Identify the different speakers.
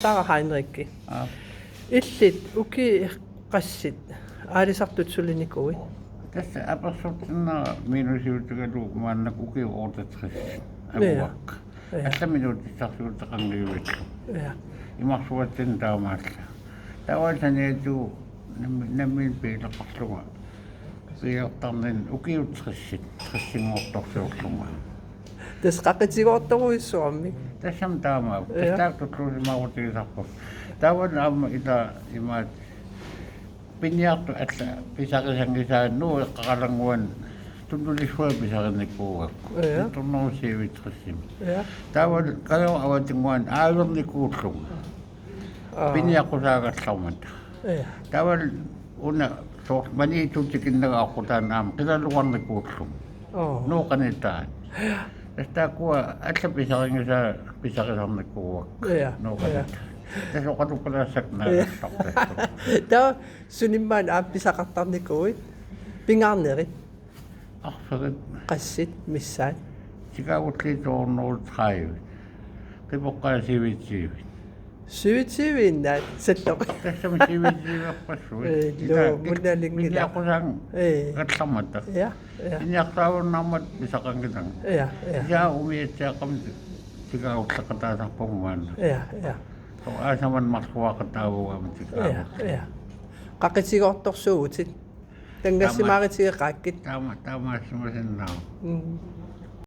Speaker 1: Tara Heinrikki. Illit uki qassit. Aalisartut sulinikui.
Speaker 2: Tässä apassortinna miinusiutugalu maanna uki ootatris. Avuak. Että minuutissa suurta kangiuit.
Speaker 1: Ja.
Speaker 2: Imaksuatin taamassa. Tavallaan etu nämmin piilaqarluga. Piilaqtarnin ukiutrissit. Trissingoortorsuulluma.
Speaker 1: Tässä qaqitigoortoruissuarmi.
Speaker 2: Tässä on taamaa. Tässä tutruusimauutiisarpu. Tavallaan amma ita imaat pinjaartu että pisarisangisaan nuu qaqalanguan tunnulisua pisarinikuurakku. Tunnuusiivitrissim.
Speaker 1: Ja.
Speaker 2: Tavallaan kalon avatinguan aavirnikuullunga. Pinjaaqusaagallarmata.
Speaker 1: Ja.
Speaker 2: Tavallaan una mani tuttikinneraaqqutaan aam qilaluarnikuullunga. Nuuqanitaan. Tästä kuva että pisaringisaa pisarisarnikuurakku.
Speaker 1: Ja.
Speaker 2: Nuuqanitaan. Tässä on katupalassak näistä.
Speaker 1: Tää sunimmaan pisaqartarnikui. Pingaarnerit.
Speaker 2: Ahsarit.
Speaker 1: Qassit missaan.
Speaker 2: Sikavutli tuonnolt haivit. Kipokkaan sivitsiivit.
Speaker 1: Syytsivinnaat settoq.
Speaker 2: Tässä on sivitsiivapassuit.
Speaker 1: Joo, minä lingillä.
Speaker 2: Minä kusang katsamata.
Speaker 1: Ja. Ja.
Speaker 2: Minä saavun nammat pisaqankitan.
Speaker 1: Ja.
Speaker 2: Ja umietsia kam sikavutla kataasa puhumaan.
Speaker 1: Ja. Ja.
Speaker 2: Aisaman maskuakataavua sikavutla.
Speaker 1: Ja. Qaqitigoortorsuutit. Tangassimaaritigeqaakkit.
Speaker 2: Tämä semmoisen nao.